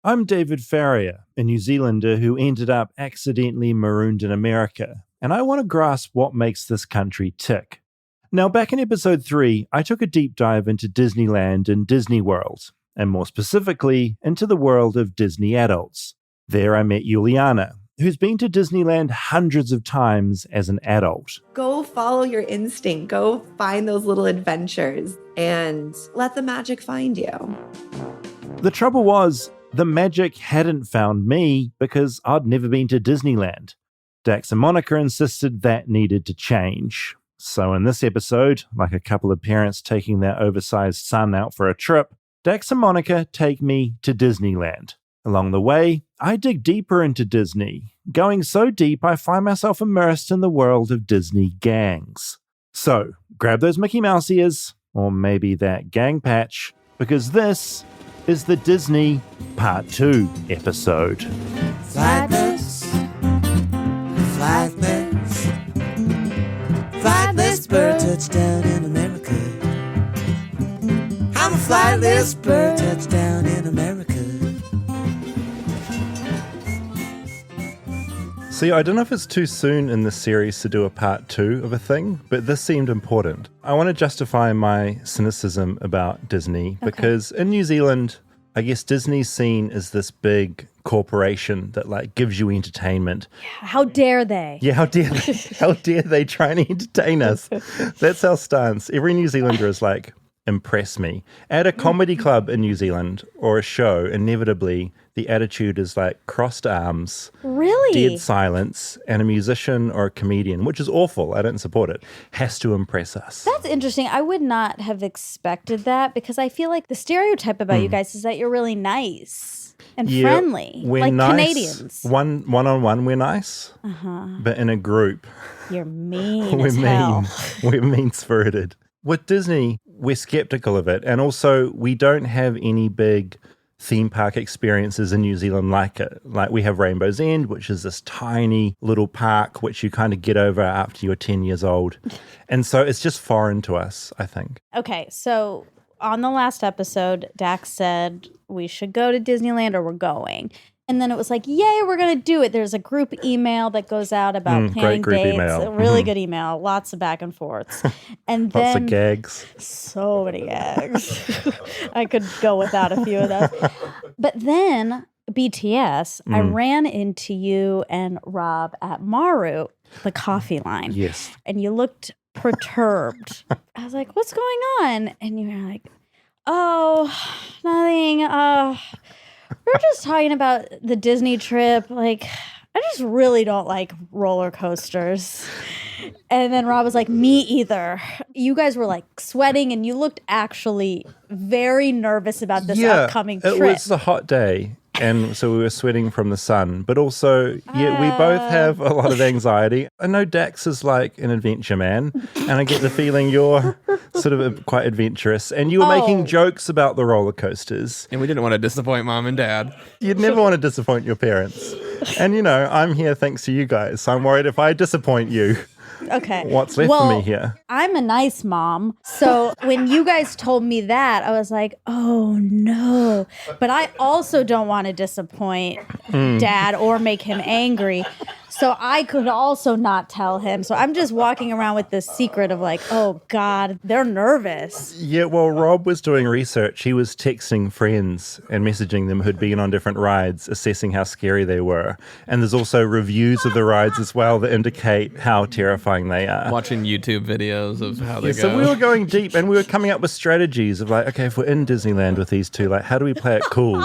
I'm David Farrier, a New Zealander who ended up accidentally marooned in America, and I want to grasp what makes this country tick. Now, back in episode 3, I took a deep dive into Disneyland and Disney World, and more specifically, into the world of Disney adults. There I met Juliana, who's been to Disneyland hundreds of times as an adult. Go follow your instinct. Go find those little adventures and let the magic find you. The trouble was, the magic hadn't found me because I'd never been to Disneyland. Dax and Monica insisted that needed to change. So in this episode, like a couple of parents taking their oversized son out for a trip, Dax and Monica take me to Disneyland. Along the way, I dig deeper into Disney, going so deep I find myself immersed in the world of Disney gangs. So, grab those Mickey Mouse ears, or maybe that gang patch, because this is the Disney Part 2 episode. Flightless, flightless, flightless bird touchdown in America. I'm a flightless bird touchdown in America. See, I don't know if it's too soon in this series to do a part 2 of a thing, but this seemed important. I want to justify my cynicism about Disney because in New Zealand, I guess Disney's seen as this big corporation that like gives you entertainment. How dare they? Yeah, how dare they try and entertain us? That's our stance. Every New Zealander is like, impress me. At a comedy club in New Zealand or a show, inevitably the attitude is like crossed arms, Really? dead silence, and a musician or a comedian, which is awful, I don't support it, has to impress us. That's interesting. I would not have expected that because I feel like the stereotype about you guys is that you're really nice and friendly. We're like nice. Canadians. One-on-one, we're nice. But in a group, You're mean we're as hell. mean. We're mean-spirited. With Disney, we're skeptical of it. And also, we don't have any big theme park experiences in New Zealand like it. Like we have Rainbow's End, which is this tiny little park which you kind of get over after you're 10 years old. And so it's just foreign to us, I think. Okay, so on the last episode, Dax said we should go to Disneyland or we're going. And then it was like, yay, we're going to do it. There's a group email that goes out about planning great group dates. email. A really good email. Lots of back and forths. And Lots then of gags. so many gags. I could go without a few of those. But then BTS, I ran into you and Rob at Maru, the coffee line. Yes. And you looked perturbed. I was like, what's going on? And you were like, oh, nothing. We were just talking about the Disney trip. Like, I just really don't like roller coasters. And then Rob was like, me either. You guys were like sweating and you looked actually very nervous about this upcoming trip. It was a hot day. And so we were sweating from the sun. But also, we both have a lot of anxiety. I know Dax is like an adventure man. And I get the feeling you're sort of quite adventurous. And you were making jokes about the roller coasters. And we didn't want to disappoint Mom and Dad. You'd never want to disappoint your parents. And, you know, I'm here thanks to you guys. So I'm worried if I disappoint you, Okay. what's left for me here? I'm a nice mom. So when you guys told me that, I was like, oh no. But I also don't want to disappoint Dad or make him angry. So I could also not tell him. So I'm just walking around with this secret of like, oh God, they're nervous. Yeah, well, Rob was doing research. He was texting friends and messaging them who'd been on different rides, assessing how scary they were. And there's also reviews of the rides as well that indicate how terrifying they are. Watching YouTube videos of how they go. So we were going deep and we were coming up with strategies of like, okay, if we're in Disneyland with these two, like, how do we play it cool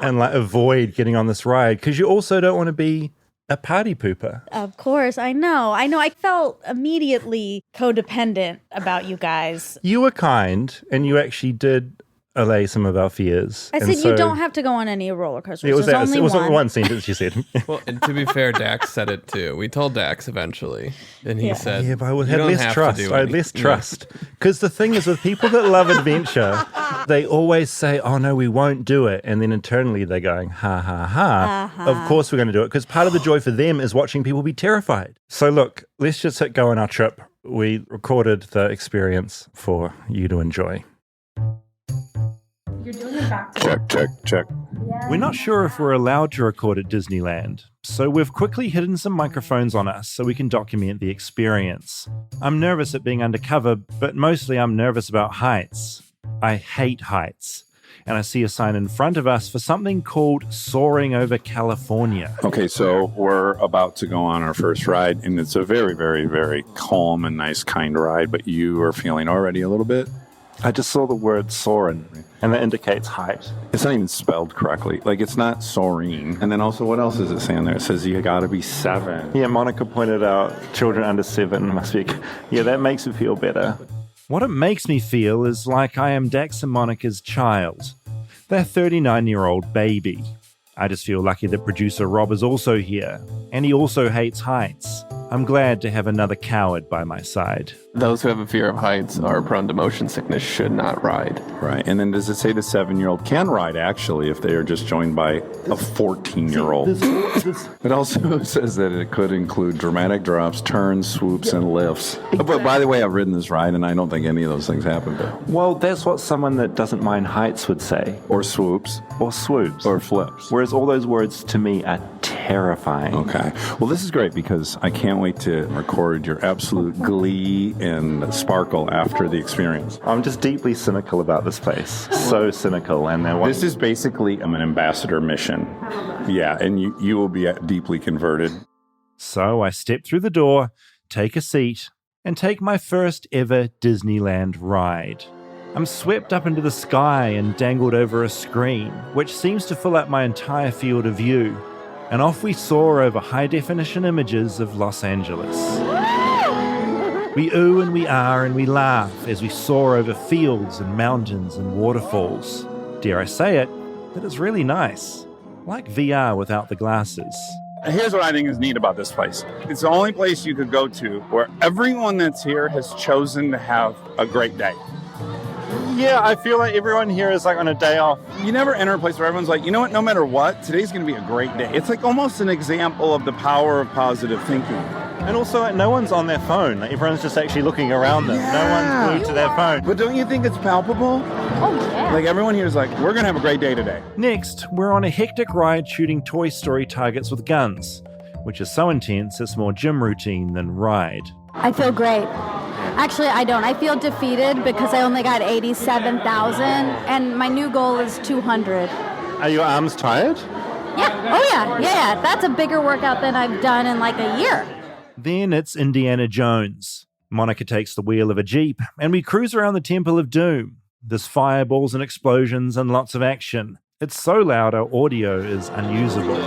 and like avoid getting on this ride? Because you also don't want to be a party pooper. Of course, I know. I felt immediately codependent about you guys. You were kind and you actually did allay some of our fears. I said you don't have to go on any roller coasters. It was There's only one. one sentence you said. Well, and to be fair, Dax said it too. We told Dax eventually, and he said, Yeah, but I "You had don't less have trust. to do I had less anything." trust. Because the thing is, with people that love adventure, they always say, oh no, we won't do it. And then internally they're going, ha, ha, ha. Of course we're going to do it. Because part of the joy for them is watching people be terrified. So look, let's just hit go on our trip. We recorded the experience for you to enjoy. Check. We're not sure if we're allowed to record at Disneyland, so we've quickly hidden some microphones on us so we can document the experience. I'm nervous at being undercover, but mostly I'm nervous about heights. I hate heights. And I see a sign in front of us for something called Soaring Over California. Okay, so we're about to go on our first ride, and it's a very, very, very calm and nice, kind ride, but you are feeling already a little bit. I just saw the word soaring, and that indicates height. It's not even spelled correctly. Like, it's not soaring. And then also, what else is it saying there? It says you gotta be 7. Yeah, Monica pointed out children under 7 must be... Yeah, that makes it feel better. What it makes me feel is like I am Dax and Monica's child, their 39-year-old baby. I just feel lucky that producer Rob is also here, and he also hates heights. I'm glad to have another coward by my side. Those who have a fear of heights or are prone to motion sickness should not ride. Right, and then does it say the 7-year-old can ride, actually, if they are just joined by a 14-year-old? It also says that it could include dramatic drops, turns, swoops, and lifts. But by the way, I've ridden this ride, and I don't think any of those things happen. But... Well, that's what someone that doesn't mind heights would say. Or swoops. Or swoops. Or flips. Whereas all those words to me are terrifying. Okay. Well, this is great because I can't wait to record your absolute glee and sparkle after the experience. I'm just deeply cynical about this place. So cynical. And this is basically an ambassador mission. Yeah, and you will be deeply converted. So I step through the door, take a seat, and take my first ever Disneyland ride. I'm swept up into the sky and dangled over a screen, which seems to fill up my entire field of view. And off we soar over high-definition images of Los Angeles. We ooh and we ah and we laugh as we soar over fields and mountains and waterfalls. Dare I say it, that it's really nice. Like VR without the glasses. Here's what I think is neat about this place. It's the only place you could go to where everyone that's here has chosen to have a great day. Yeah, I feel like everyone here is like on a day off. You never enter a place where everyone's like, you know what, no matter what, today's going to be a great day. It's like almost an example of the power of positive thinking. And also, like, no one's on their phone. Like, everyone's just actually looking around them. Yeah. No one's glued to their phone. But don't you think it's palpable? Oh, yeah. Like, everyone here is like, we're going to have a great day today. Next, we're on a hectic ride shooting Toy Story targets with guns, which is so intense it's more gym routine than ride. I feel great. Actually, I don't. I feel defeated because I only got 87,000, and my new goal is 200. Are your arms tired? Yeah. Oh, yeah. That's a bigger workout than I've done in like a year. Then it's Indiana Jones. Monica takes the wheel of a Jeep, and we cruise around the Temple of Doom. There's fireballs and explosions and lots of action. It's so loud our audio is unusable.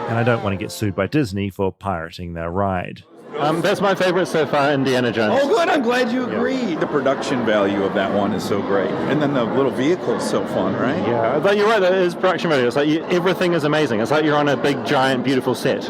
And I don't want to get sued by Disney for pirating their ride. That's my favorite so far, Indiana Jones. Oh, good. I'm glad you agree. The production value of that one is so great. And then the little vehicle is so fun, right? Yeah, but you're right, it is production value. It's like everything is amazing. It's like you're on a big, giant, beautiful set.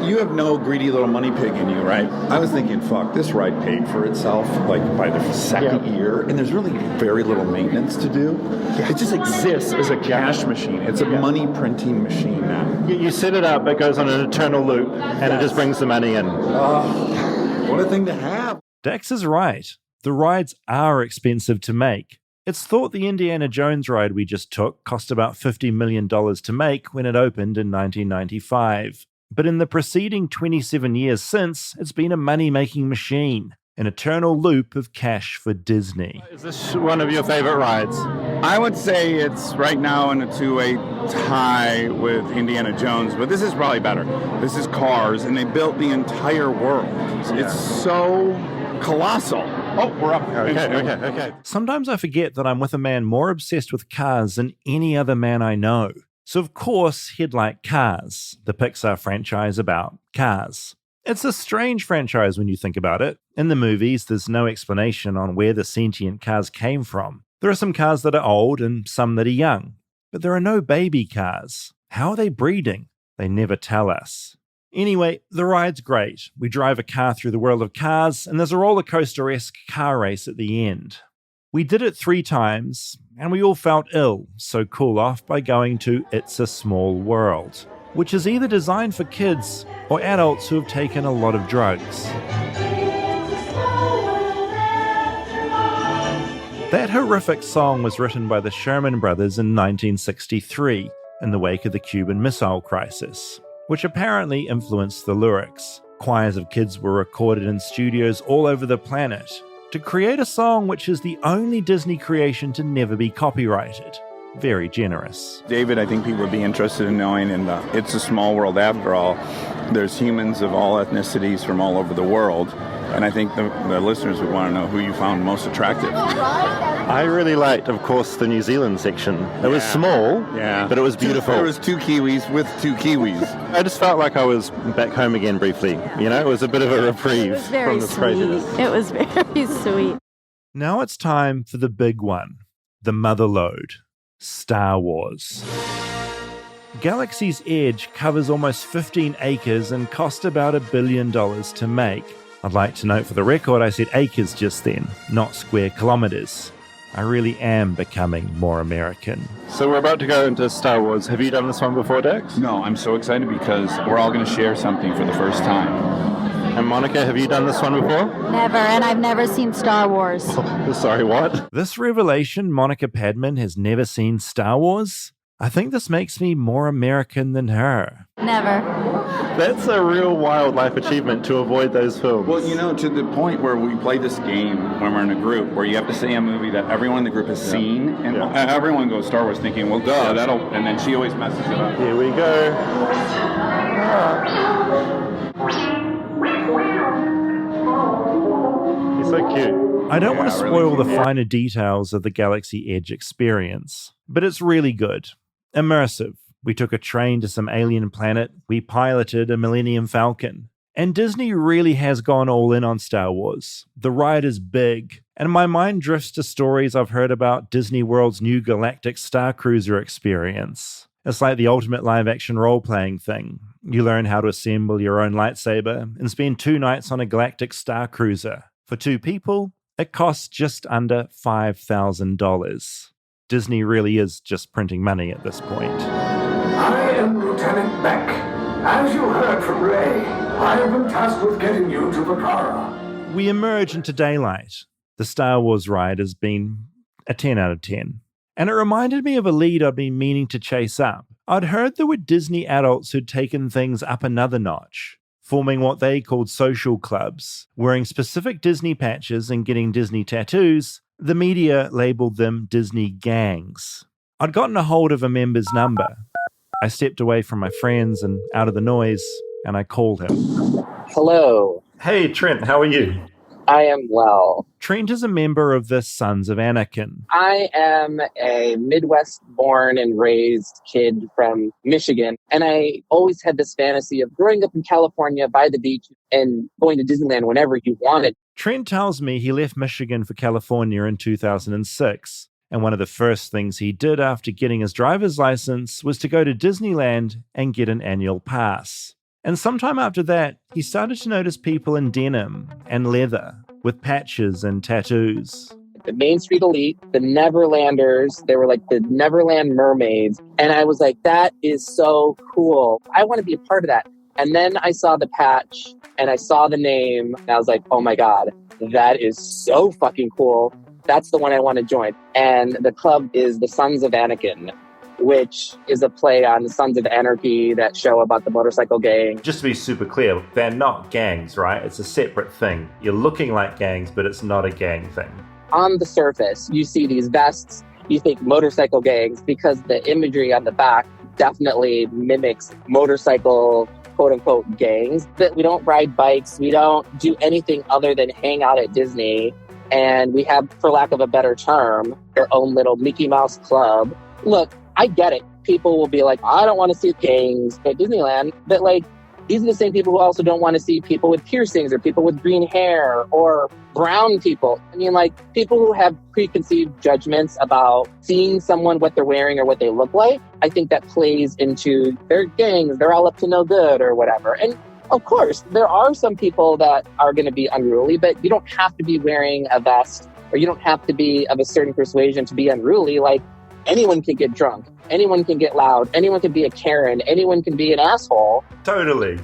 You have no greedy little money pig in you, right? I was thinking, fuck, this ride paid for itself, like, by the second year, and there's really very little maintenance to do. It just exists as a cash machine. It's a money printing machine now. You set it up, it goes on an eternal loop, and it just brings the money in. What a thing to have. Dax is right. The rides are expensive to make. It's thought the Indiana Jones ride we just took cost about $50 million to make when it opened in 1995. But in the preceding 27 years since, it's been a money-making machine, an eternal loop of cash for Disney. Is this one of your favorite rides? I would say it's right now in a two-way tie with Indiana Jones, but this is probably better. This is Cars, and they built the entire world. It's so colossal. Oh, we're up. Okay. Sometimes I forget that I'm with a man more obsessed with cars than any other man I know. So of course he'd like Cars, the Pixar franchise about cars. It's a strange franchise when you think about it. In the movies, there's no explanation on where the sentient cars came from. There are some cars that are old and some that are young. But there are no baby cars. How are they breeding? They never tell us. Anyway, the ride's great. We drive a car through the world of cars, and there's a roller coaster-esque car race at the end. We did it 3 times, and we all felt ill, so cool off by going to It's a Small World, which is either designed for kids or adults who have taken a lot of drugs. That horrific song was written by the Sherman Brothers in 1963 in the wake of the Cuban Missile Crisis, which apparently influenced the lyrics. Choirs of kids were recorded in studios all over the planet to create a song which is the only Disney creation to never be copyrighted. Very generous. David, I think people would be interested in knowing, and it's a small world after all. There's humans of all ethnicities from all over the world, and I think the listeners would want to know who you found most attractive. I really liked, of course, the New Zealand section. It was small, but it was beautiful. There was two Kiwis with two Kiwis. I just felt like I was back home again briefly. You know, it was a bit of a reprieve from this craziness. It was very sweet. Now it's time for the big one, the mother lode, Star Wars. Galaxy's Edge covers almost 15 acres and cost about $1 billion to make. I'd like to note for the record I said acres just then, not square kilometers. I really am becoming more American. So we're about to go into Star Wars. Have you done this one before, Dax? No, I'm so excited because we're all going to share something for the first time. And Monica, have you done this one before? Never, and I've never seen Star Wars. Sorry, what? This revelation, Monica Padman has never seen Star Wars? I think this makes me more American than her. Never. That's a real wildlife achievement to avoid those films. Well, you know, to the point where we play this game when we're in a group, where you have to say a movie that everyone in the group has seen, and everyone goes Star Wars thinking, well, duh, that'll, and then she always messes it up. Here we go. He's so cute. I don't want to spoil really the finer details of the Galaxy Edge experience, but it's really good. Immersive. We took a train to some alien planet, we piloted a Millennium Falcon. And Disney really has gone all in on Star Wars. The ride is big, and my mind drifts to stories I've heard about Disney World's new Galactic Star Cruiser experience. It's like the ultimate live-action role-playing thing. You learn how to assemble your own lightsaber and spend 2 nights on a Galactic Star Cruiser. For 2 people, it costs just under $5,000. Disney really is just printing money at this point. I am Lieutenant Beck. As you heard from Rey, I have been tasked with getting you to Vakara. We emerge into daylight. The Star Wars ride has been a 10 out of 10. And it reminded me of a lead I'd been meaning to chase up. I'd heard there were Disney adults who'd taken things up another notch, forming what they called social clubs, wearing specific Disney patches and getting Disney tattoos. The media labeled them Disney gangs. I'd gotten a hold of a member's number. I stepped away from my friends and out of the noise, and I called him. Hello. Hey, Trent, how are you? I am well. Trent is a member of the Sons of Anakin. I am a Midwest-born and raised kid from Michigan, and I always had this fantasy of growing up in California by the beach and going to Disneyland whenever you wanted. Trent tells me he left Michigan for California in 2006, and one of the first things he did after getting his driver's license was to go to Disneyland and get an annual pass. And sometime after that, he started to notice people in denim and leather with patches and tattoos. The Main Street Elite, the Neverlanders, they were like the Neverland mermaids. And I was like, that is so cool. I want to be a part of that. And then I saw the patch and I saw the name and I was like, oh my God, that is so fucking cool. That's the one I want to join. And the club is the Sons of Anakin, which is a play on the Sons of Anarchy, that show about the motorcycle gang. Just to be super clear, they're not gangs, right? It's a separate thing. You're looking like gangs, but it's not a gang thing. On the surface, you see these vests, you think motorcycle gangs, because the imagery on the back definitely mimics motorcycle, quote-unquote, gangs. But we don't ride bikes, we don't do anything other than hang out at Disney, and we have, for lack of a better term, our own little Mickey Mouse club. Look, I get it. People will be like, I don't want to see gangs at Disneyland. But like, these are the same people who also don't want to see people with piercings or people with green hair or brown people. I mean, like, people who have preconceived judgments about seeing someone, what they're wearing or what they look like. I think that plays into their gangs. They're all up to no good or whatever. And of course, there are some people that are going to be unruly, but you don't have to be wearing a vest or you don't have to be of a certain persuasion to be unruly. Like, anyone can get drunk. Anyone can get loud. Anyone can be a Karen. Anyone can be an asshole. Totally.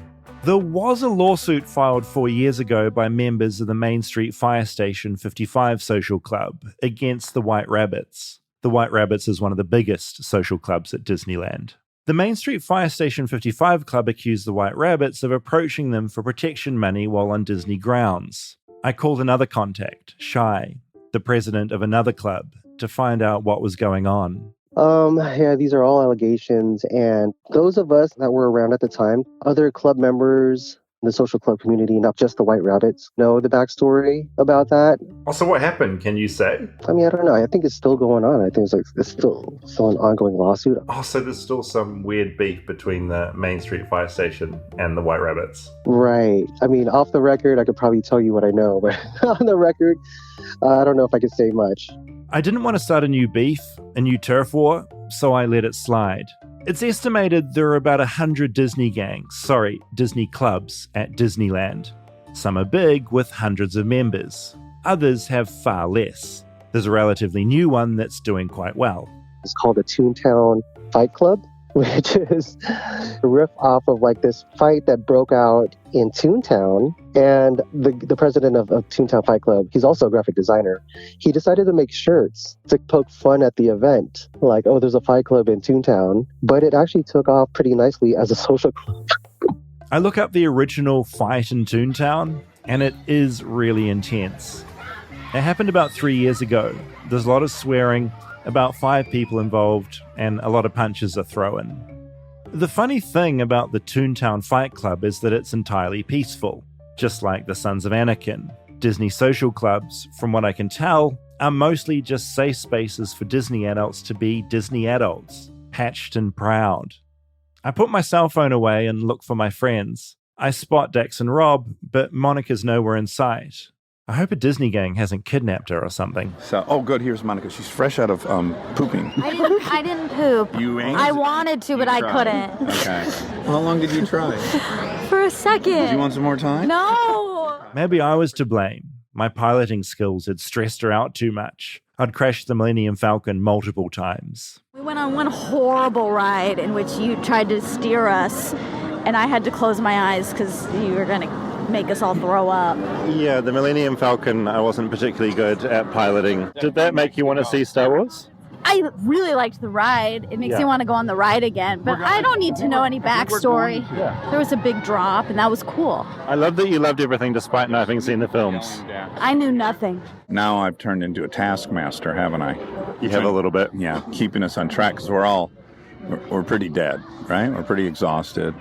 There was a lawsuit filed 4 years ago by members of the Main Street Fire Station 55 Social Club against the White Rabbits. The White Rabbits is one of the biggest social clubs at Disneyland. The Main Street Fire Station 55 Club accused the White Rabbits of approaching them for protection money while on Disney grounds. I called another contact, Shai, the president of another club, to find out what was going on. Yeah, these are all allegations, and those of us that were around at the time, other club members, the social club community, not just the White Rabbits, know the backstory about that. Also, what happened? Can you say? I mean, I don't know. I think it's still going on. I think it's still an ongoing lawsuit. Oh, so there's still some weird beef between the Main Street Fire Station and the White Rabbits. Right. I mean, off the record, I could probably tell you what I know, but on the record, I don't know if I could say much. I didn't want to start a new beef, a new turf war, so I let it slide. It's estimated there are about 100 Disney clubs at Disneyland. Some are big, with hundreds of members. Others have far less. There's a relatively new one that's doing quite well. It's called the Toontown Fight Club, which is a riff off of like this fight that broke out in Toontown. And the president of Toontown Fight Club, he's also a graphic designer. He decided to make shirts to poke fun at the event. Like, oh, there's a fight club in Toontown. But it actually took off pretty nicely as a social club. I look up the original fight in Toontown, and it is really intense. It happened about 3 years ago. There's a lot of swearing, about 5 people involved, and a lot of punches are thrown. The funny thing about the Toontown Fight Club is that it's entirely peaceful, just like the Sons of Anakin. Disney social clubs, from what I can tell, are mostly just safe spaces for Disney adults to be Disney adults, patched and proud. I put my cell phone away and look for my friends. I spot Dax and Rob, but Monica's nowhere in sight. I hope a Disney gang hasn't kidnapped her or something. So, oh, good. Here's Monica. She's fresh out of pooping. I didn't poop. You ain't? I wanted to, but I couldn't. Okay. How long did you try? For a second. Did you want some more time? No. Maybe I was to blame. My piloting skills had stressed her out too much. I'd crashed the Millennium Falcon multiple times. We went on one horrible ride in which you tried to steer us, and I had to close my eyes because you were going to make us all throw up. Yeah, the Millennium Falcon, I wasn't particularly good at piloting. Did that make you want to see Star Wars? I really liked the ride. It makes me want to go on the ride again, but I don't need to know any backstory. There was a big drop, and that was cool. I love that you loved everything despite not having seen the films. I knew nothing. Now I've turned into a taskmaster, haven't I? You have a little bit. Yeah, keeping us on track because we're pretty dead, right? We're pretty exhausted.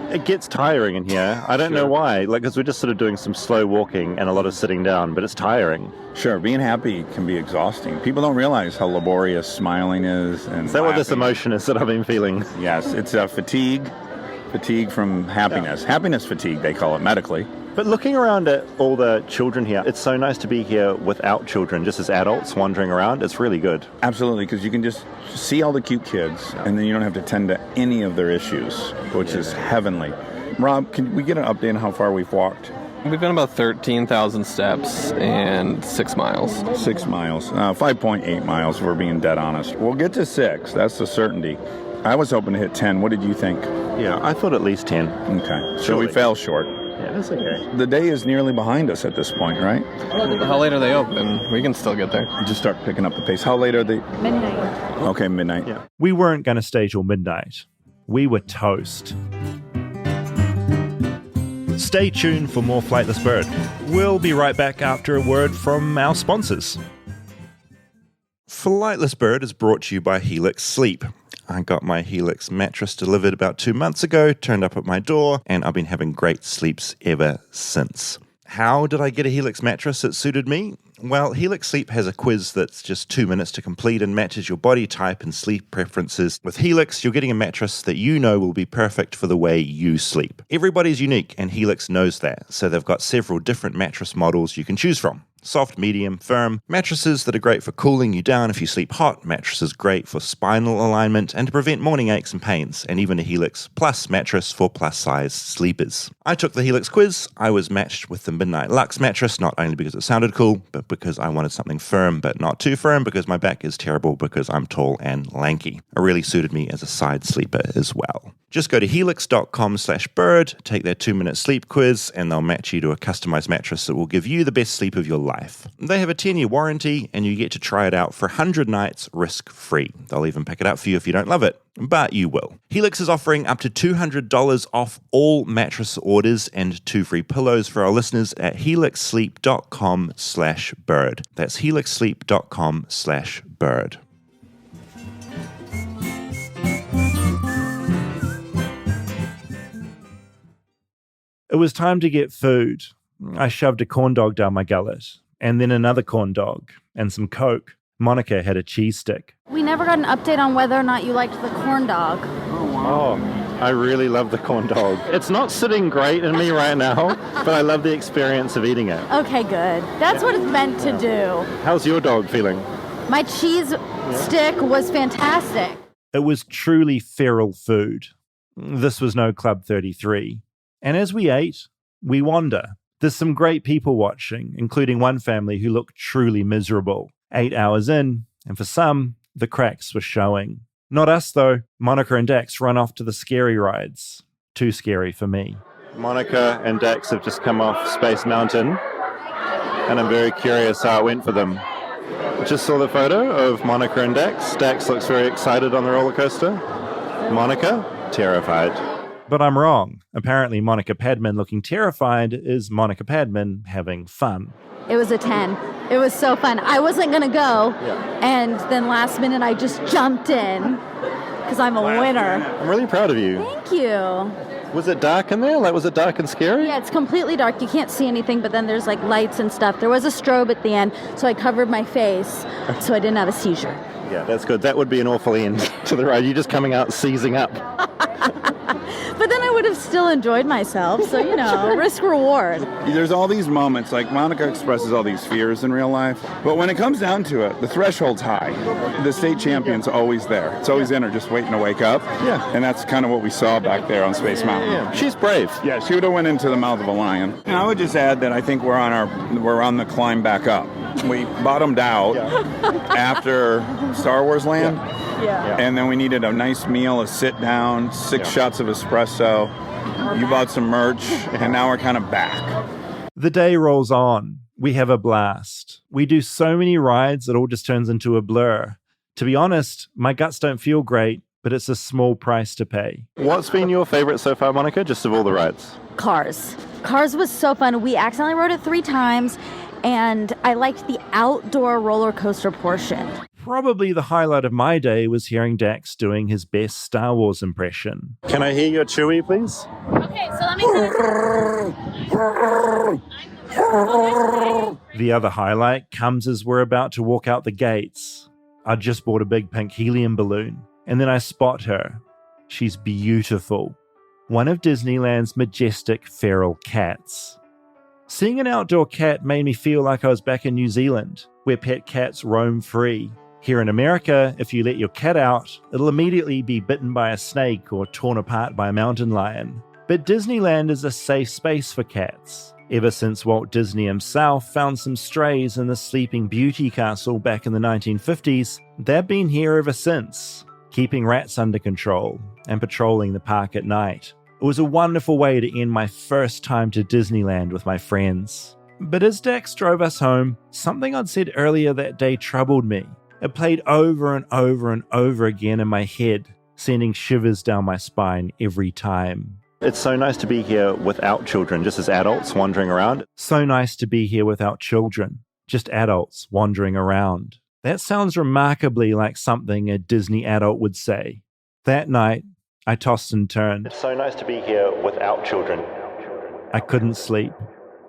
It gets tiring in here. I don't know why. Because we're just sort of doing some slow walking and a lot of sitting down, but it's tiring. Sure, being happy can be exhausting. People don't realize how laborious smiling is. And is that what this emotion is that I've been feeling? Yes, it's a fatigue from happiness. Yeah. Happiness fatigue, they call it medically. But looking around at all the children here, it's so nice to be here without children, just as adults wandering around. It's really good. Absolutely, because you can just see all the cute kids, and then you don't have to tend to any of their issues, which is heavenly. Rob, can we get an update on how far we've walked? We've done about 13,000 steps and 6 miles. 6 miles. 5.8 miles, if we're being dead honest. We'll get to 6. That's the certainty. I was hoping to hit 10. What did you think? Yeah, I thought at least 10. Okay. So we fell short. Yeah, that's okay. The day is nearly behind us at this point, right? How late are they open? We can still get there. Just start picking up the pace. How late are they? Midnight. Okay, midnight. Yeah. We weren't going to stay till midnight. We were toast. Stay tuned for more Flightless Bird. We'll be right back after a word from our sponsors. Flightless Bird is brought to you by Helix Sleep. I got my Helix mattress delivered about 2 months ago, turned up at my door, and I've been having great sleeps ever since. How did I get a Helix mattress that suited me? Well, Helix Sleep has a quiz that's just 2 minutes to complete and matches your body type and sleep preferences. With Helix, you're getting a mattress that you know will be perfect for the way you sleep. Everybody's unique, and Helix knows that, so they've got several different mattress models you can choose from. Soft, medium, firm, mattresses that are great for cooling you down if you sleep hot, mattresses great for spinal alignment and to prevent morning aches and pains, and even a Helix Plus mattress for plus-size sleepers. I took the Helix quiz. I was matched with the Midnight Lux mattress, not only because it sounded cool, but because I wanted something firm but not too firm because my back is terrible because I'm tall and lanky. It really suited me as a side sleeper as well. Just go to helix.com/bird, take their 2-minute sleep quiz, and they'll match you to a customized mattress that will give you the best sleep of your life. They have a 10-year warranty, and you get to try it out for 100 nights risk-free. They'll even pick it up for you if you don't love it, but you will. Helix is offering up to $200 off all mattress orders and 2 free pillows for our listeners at helixsleep.com/bird. That's helixsleep.com/bird. It was time to get food. I shoved a corn dog down my gullet, and then another corn dog, and some Coke. Monica had a cheese stick. We never got an update on whether or not you liked the corn dog. Oh, I really love the corn dog. It's not sitting great in me right now, but I love the experience of eating it. Okay, good. That's what it's meant to do. How's your dog feeling? My cheese stick was fantastic. It was truly feral food. This was no Club 33. And as we ate, we wander. There's some great people watching, including one family who looked truly miserable. 8 hours in, and for some, the cracks were showing. Not us, though. Monica and Dax run off to the scary rides. Too scary for me. Monica and Dax have just come off Space Mountain, and I'm very curious how it went for them. Just saw the photo of Monica and Dax. Dax looks very excited on the roller coaster. Monica, terrified. But I'm wrong. Apparently, Monica Padman looking terrified is Monica Padman having fun. It was a 10. It was so fun. I wasn't going to go. And then last minute, I just jumped in because I'm a winner. I'm really proud of you. Thank you. Was it dark in there? Was it dark and scary? Yeah, it's completely dark. You can't see anything, but then there's lights and stuff. There was a strobe at the end, so I covered my face so I didn't have a seizure. Yeah, that's good. That would be an awful end to the ride. You just coming out seizing up. But then I would have still enjoyed myself, so, risk reward. There's all these moments, like Monica expresses all these fears in real life, but when it comes down to it, the threshold's high. The state champion's always there. It's always in her, just waiting to wake up. Yeah. And that's kind of what we saw back there on Space Mountain. Yeah. She's brave. Yeah, she would have went into the mouth of a lion. And I would just add that I think we're on the climb back up. We bottomed out after Star Wars Land. Yeah. And then we needed a nice meal, a sit down, 6 shots of espresso. You bought some merch, and now we're kind of back. The day rolls on. We have a blast. We do so many rides, it all just turns into a blur. To be honest, my guts don't feel great, but it's a small price to pay. What's been your favorite so far, Monica, just of all the rides? Cars. Cars was so fun. We accidentally rode it 3 times, and I liked the outdoor roller coaster portion. Probably the highlight of my day was hearing Dax doing his best Star Wars impression. Can I hear your Chewie, please? Okay, so let me... The other highlight comes as we're about to walk out the gates. I just bought a big pink helium balloon, and then I spot her. She's beautiful. One of Disneyland's majestic feral cats. Seeing an outdoor cat made me feel like I was back in New Zealand, where pet cats roam free. Here in America, if you let your cat out, it'll immediately be bitten by a snake or torn apart by a mountain lion. But Disneyland is a safe space for cats. Ever since Walt Disney himself found some strays in the Sleeping Beauty castle back in the 1950s, they've been here ever since, keeping rats under control and patrolling the park at night. It was a wonderful way to end my first time to Disneyland with my friends. But as Dax drove us home, something I'd said earlier that day troubled me. It played over and over and over again in my head, sending shivers down my spine every time. It's so nice to be here without children, just as adults wandering around. So nice to be here without children, just adults wandering around. That sounds remarkably like something a Disney adult would say. That night, I tossed and turned. It's so nice to be here without children. I couldn't sleep.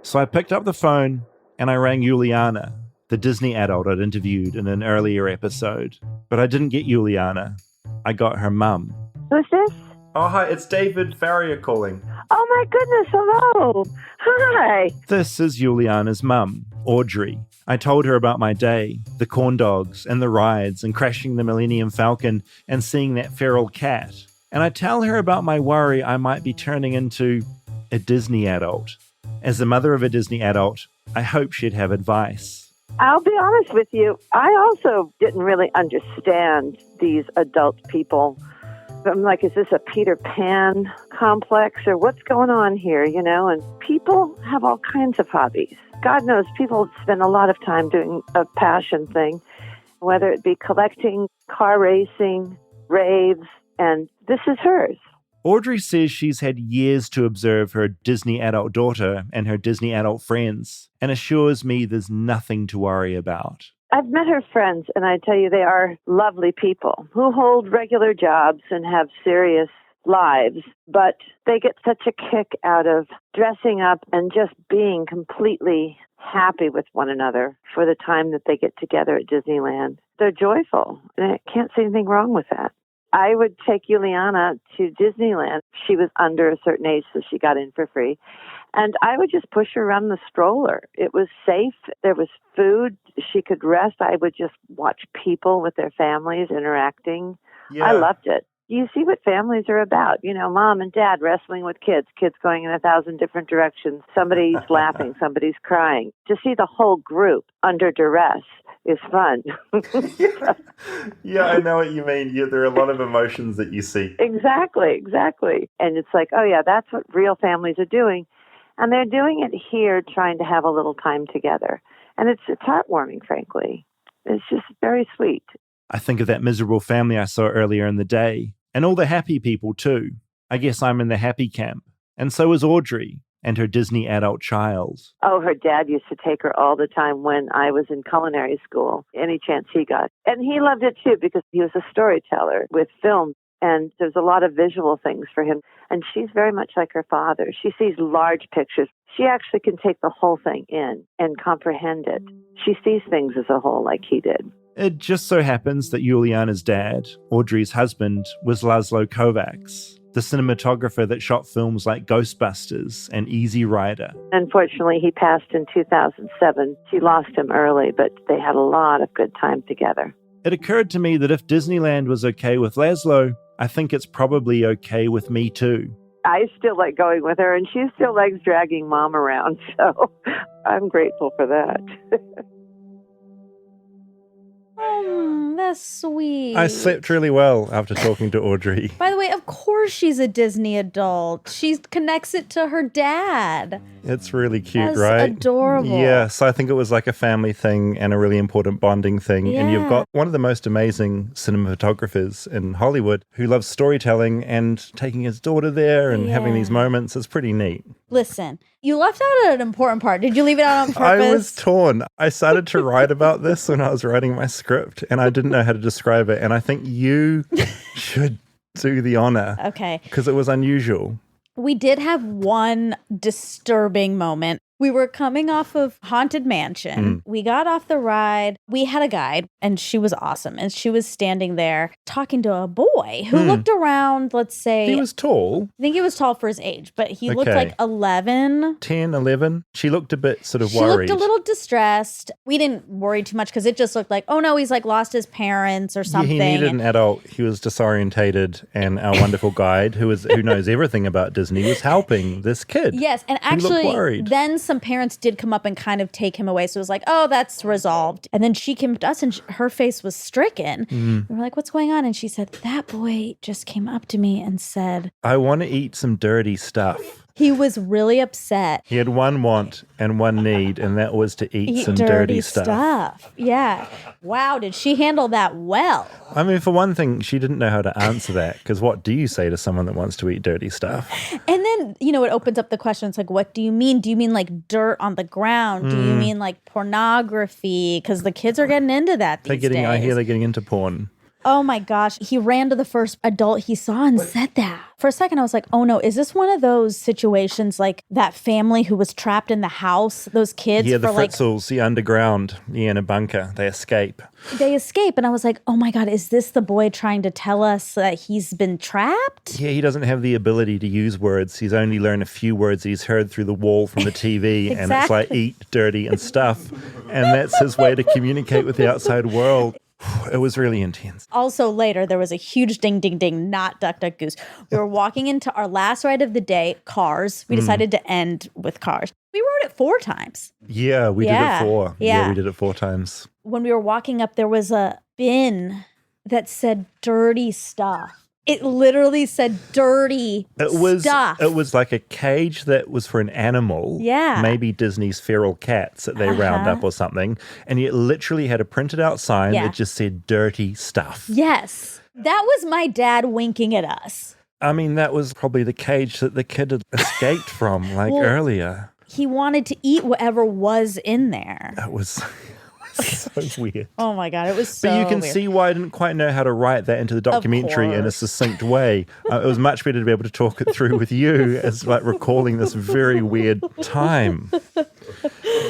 So I picked up the phone and I rang Juliana, the Disney adult I'd interviewed in an earlier episode. But I didn't get Juliana. I got her mum. Who's this? Oh, hi, it's David Farrier calling. Oh, my goodness, hello. Hi. This is Juliana's mum, Audrey. I told her about my day, the corn dogs and the rides and crashing the Millennium Falcon and seeing that feral cat. And I tell her about my worry I might be turning into a Disney adult. As the mother of a Disney adult, I hope she'd have advice. I'll be honest with you. I also didn't really understand these adult people. I'm like, is this a Peter Pan complex or what's going on here, you know? And people have all kinds of hobbies. God knows people spend a lot of time doing a passion thing, whether it be collecting, car racing, raves, and this is hers. Audrey says she's had years to observe her Disney adult daughter and her Disney adult friends, and assures me there's nothing to worry about. I've met her friends, and I tell you, they are lovely people who hold regular jobs and have serious lives, but they get such a kick out of dressing up and just being completely happy with one another for the time that they get together at Disneyland. They're joyful, and I can't see anything wrong with that. I would take Juliana to Disneyland. She was under a certain age, so she got in for free. And I would just push her around the stroller. It was safe. There was food. She could rest. I would just watch people with their families interacting. Yeah. I loved it. You see what families are about. You know, mom and dad wrestling with kids going in 1,000 different directions. Somebody's laughing, somebody's crying. To see the whole group under duress is fun. Yeah, I know what you mean. Yeah, there are a lot of emotions that you see. Exactly. And it's like, oh yeah, that's what real families are doing. And they're doing it here, trying to have a little time together. And it's heartwarming, frankly. It's just very sweet. I think of that miserable family I saw earlier in the day, and all the happy people too. I guess I'm in the happy camp. And so is Audrey and her Disney adult child. Oh, her dad used to take her all the time when I was in culinary school, any chance he got. And he loved it too because he was a storyteller with film. And there's a lot of visual things for him. And she's very much like her father. She sees large pictures. She actually can take the whole thing in and comprehend it. She sees things as a whole like he did. It just so happens that Juliana's dad, Audrey's husband, was Laszlo Kovacs, the cinematographer that shot films like Ghostbusters and Easy Rider. Unfortunately, he passed in 2007. She lost him early, but they had a lot of good time together. It occurred to me that if Disneyland was okay with Laszlo, I think it's probably okay with me too. I still like going with her, and she still likes dragging Mom around, so I'm grateful for that. That's sweet. I slept really well after talking to Audrey. By the way, of course she's a Disney adult. She connects it to her dad. It's really cute, That's right? adorable. Yeah, so I think it was like a family thing and a really important bonding thing. And you've got one of the most amazing cinematographers in Hollywood who loves storytelling and taking his daughter there and having these moments. It's pretty neat. Listen, you left out an important part. Did you leave it out on purpose? I was torn. I started to write about this when I was writing my script and I didn't know how to describe it. And I think you should do the honor. Okay. Because it was unusual. We did have one disturbing moment. We were coming off of Haunted Mansion. We got off the ride. We had a guide, and she was awesome. And she was standing there talking to a boy who looked around, let's say... He was tall. I think he was tall for his age, but he looked like 11. 10, 11. She looked a bit sort of She worried. looked a little distressed. We didn't worry too much because it just looked like, oh no, he's like lost his parents or something. Yeah, he needed an adult. He was disorientated, and our wonderful guide, who knows everything about Disney, was helping this kid. Yes, and who looked actually, worried. then some parents did come up and kind of take him away. So it was like, oh, that's resolved. And then she came to us, and her face was stricken. We were like, what's going on? And she said, that boy just came up to me and said, I want to eat some dirty stuff. He was really upset. He had one want and one need, and that was to eat some dirty stuff. Yeah. Wow, did she handle that well? I mean, for one thing, she didn't know how to answer that, because what do you say to someone that wants to eat dirty stuff? And then, it opens up the question. It's like, what do you mean? Do you mean like dirt on the ground? Do you mean like pornography? Because the kids are getting into that these days. I hear they're getting into porn. Oh my gosh. He ran to the first adult he saw and said that. For a second, I was like, oh no, is this one of those situations like that family who was trapped in the house, those kids? Yeah, the for Fritzels, the underground, in a bunker. They escape. They escape. And I was like, oh my God, is this the boy trying to tell us that he's been trapped? Yeah, he doesn't have the ability to use words. He's only learned a few words he's heard through the wall from the TV. And it's like eat, dirty, and stuff. And that's his way to communicate with the outside world. It was really intense. Also later, there was a huge ding, ding, ding, not Duck, Duck, Goose. We were walking into our last ride of the day, Cars. We decided to end with Cars. We rode it 4 times. Yeah, we did it 4. Yeah. We did it 4 times. When we were walking up, there was a bin that said dirty stuff. It literally said dirty stuff. It was like a cage that was for an animal. Yeah. Maybe Disney's feral cats that they round up or something. And it literally had a printed out sign that just said dirty stuff. Yes. That was my dad winking at us. I mean, that was probably the cage that the kid had escaped from earlier. He wanted to eat whatever was in there. That was so weird. Oh my God, it was so But you can weird. see why I didn't quite know how to write that into the documentary in a succinct way. It was much better to be able to talk it through with you as like recalling this very weird time.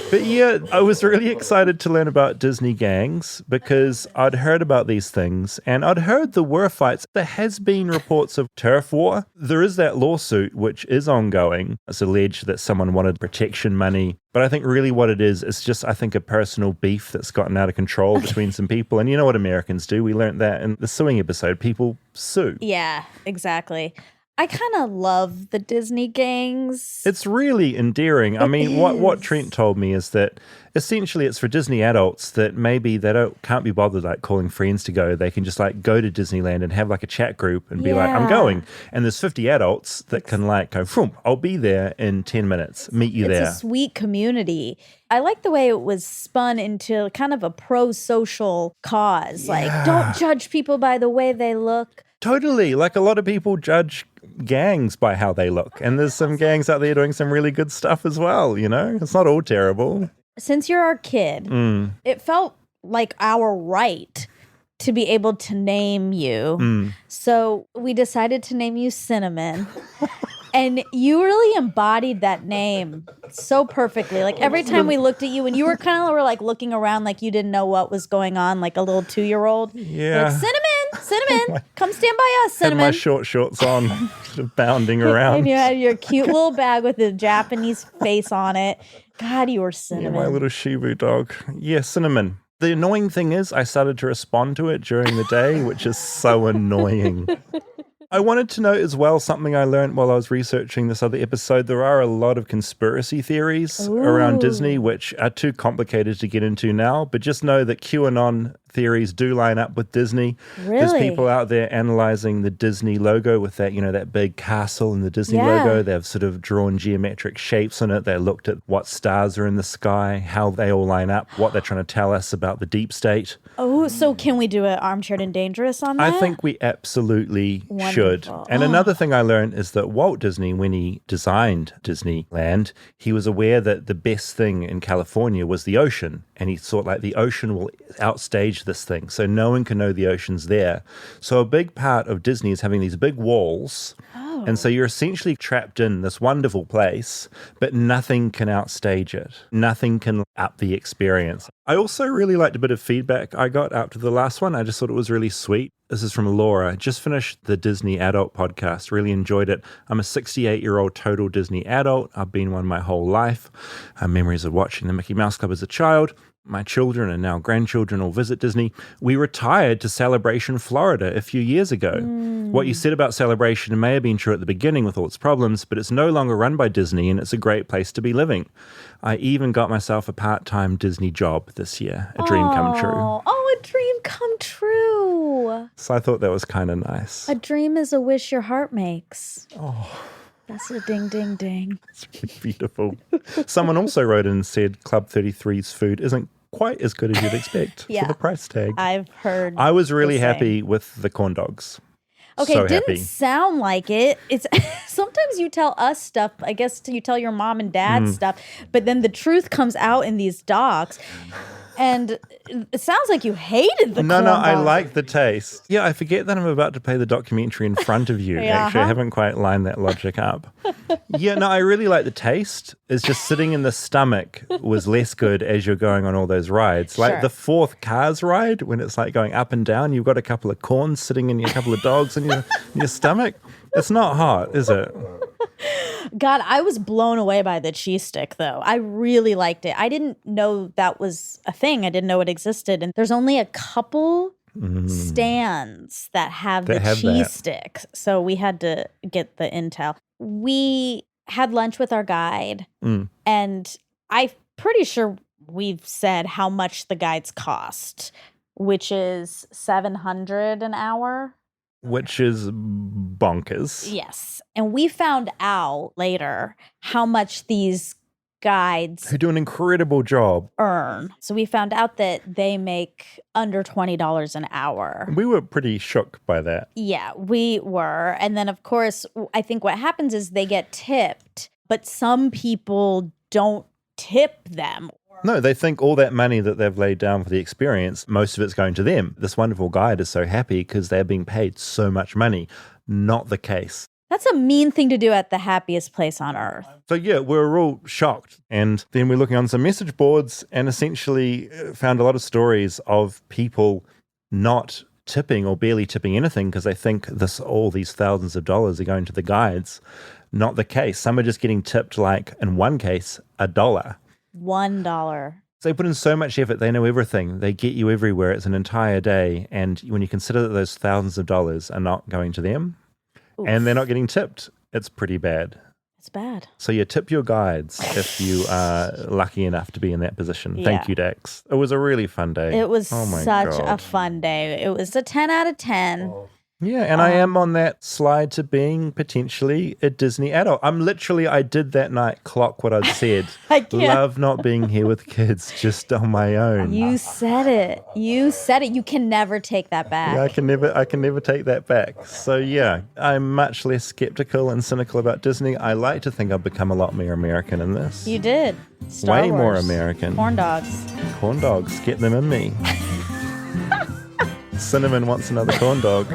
But yeah, I was really excited to learn about Disney gangs because I'd heard about these things and I'd heard there were fights. There has been reports of turf war. There is that lawsuit which is ongoing. It's alleged that someone wanted protection money. But I think really what it is, it's just, I think, a personal beef that's gotten out of control between some people. And you know what Americans do? We learned that in the suing episode. People sue. Yeah, exactly. I kind of love the Disney gangs. It's really endearing. I mean, what Trent told me is that essentially it's for Disney adults that maybe they can't be bothered like calling friends to go. They can just like go to Disneyland and have like a chat group and be like, I'm going. And there's 50 adults that can like go, I'll be there in 10 minutes. Meet you there. It's a sweet community. I like the way it was spun into kind of a pro-social cause. Like, don't judge people by the way they look. Totally. Like a lot of people judge gangs by how they look. And there's some gangs out there doing some really good stuff as well, you know? It's not all terrible. Since you're our kid, it felt like our right to be able to name you. So we decided to name you Cinnamon. And you really embodied that name so perfectly. Like every time we looked at you and you were kind of like looking around like you didn't know what was going on, like a little 2-year-old. Yeah. Like, Cinnamon, come stand by us, Cinnamon. Had my short shorts on, sort of bounding around. And you had your cute little bag with a Japanese face on it. God, you were Cinnamon. Yeah, my little Shibu dog. Yeah, Cinnamon. The annoying thing is I started to respond to it during the day, which is so annoying. I wanted to note as well something I learned while I was researching this other episode. There are a lot of conspiracy theories around Disney, which are too complicated to get into now. But just know that QAnon theories do line up with Disney. Really? There's people out there analyzing the Disney logo with that, you know, that big castle and the Disney logo. They've sort of drawn geometric shapes on it. They looked at what stars are in the sky, how they all line up, what they're trying to tell us about the deep state. Oh, so can we do an Armchair and Dangerous on that? I think we absolutely should. And another thing I learned is that Walt Disney, when he designed Disneyland, he was aware that the best thing in California was the ocean. And he thought like the ocean will outstage this thing. So no one can know the ocean's there. So a big part of Disney is having these big walls. And so you're essentially trapped in this wonderful place, but nothing can outstage it. Nothing can up the experience. I also really liked a bit of feedback I got after the last one. I just thought it was really sweet. This is from Laura. Just finished the Disney Adult podcast. Really enjoyed it. I'm a 68-year-old total Disney adult. I've been one my whole life. Memories of watching the Mickey Mouse Club as a child. My children and now grandchildren all visit Disney. We retired to Celebration, Florida a few years ago. What you said about Celebration may have been true at the beginning with all its problems, but it's no longer run by Disney and it's a great place to be living. I even got myself a part-time Disney job this year. A dream come true. Oh, a dream come true. So I thought that was kind of nice. A dream is a wish your heart makes. Oh. That's a ding, ding, ding. It's really beautiful. Someone also wrote in and said Club 33's food isn't quite as good as you'd expect for the price tag. I've heard. I was really happy with the corn dogs. Okay, so it didn't happy. Sound like it. It's sometimes you tell us stuff. I guess you tell your mom and dad stuff, but then the truth comes out in these docs. And it sounds like you hated the corn No, I dogs. like the taste. Yeah, I forget that I'm about to play the documentary in front of you. Actually, I haven't quite lined that logic up. Yeah, no, I really like the taste. It's just sitting in the stomach was less good as you're going on all those rides. Like the fourth Cars ride, when it's like going up and down, you've got a couple of corns sitting in your couple of dogs in your stomach. It's not hot, is it? God, I was blown away by the cheese stick, though. I really liked it. I didn't know that was a thing. I didn't know it existed. And there's only a couple stands that have the cheese sticks. So we had to get the intel. We had lunch with our guide, and I'm pretty sure we've said how much the guides cost, which is $700 an hour. Which is bonkers. Yes. And we found out later how much these guides who do an incredible job earn. So we found out that they make under $20 an hour. We were pretty shook by that. Yeah, we were. And then, of course, I think what happens is they get tipped, but some people don't tip them. No, they think all that money that they've laid down for the experience, most of it's going to them. This wonderful guide is so happy because they're being paid so much money. Not the case. That's a mean thing to do at the happiest place on earth. So yeah, we're all shocked. And then we're looking on some message boards and essentially found a lot of stories of people not tipping or barely tipping anything because they think all these thousands of dollars are going to the guides. Not the case. Some are just getting tipped, like in one case, $1. $1. So they put in so much effort. They know everything. They get you everywhere. It's an entire day. And when you consider that those thousands of dollars are not going to them, and they're not getting tipped, it's pretty bad. It's bad. So you tip your guides if you are lucky enough to be in that position. Thank you, Dax. It was a really fun day. It was such a fun day. It was a 10 out of 10. Yeah, and I am on that slide to being potentially a Disney adult. I did that night clock what I'd said. I can't. Love not being here with kids, just on my own. You said it. You said it. You can never take that back. Yeah, I can never take that back. So yeah, I'm much less skeptical and cynical about Disney. I like to think I've become a lot more American in this. You did. Star Way Wars. more American. Corn dogs. Corn dogs, get them in me. Cinnamon wants another corn dog.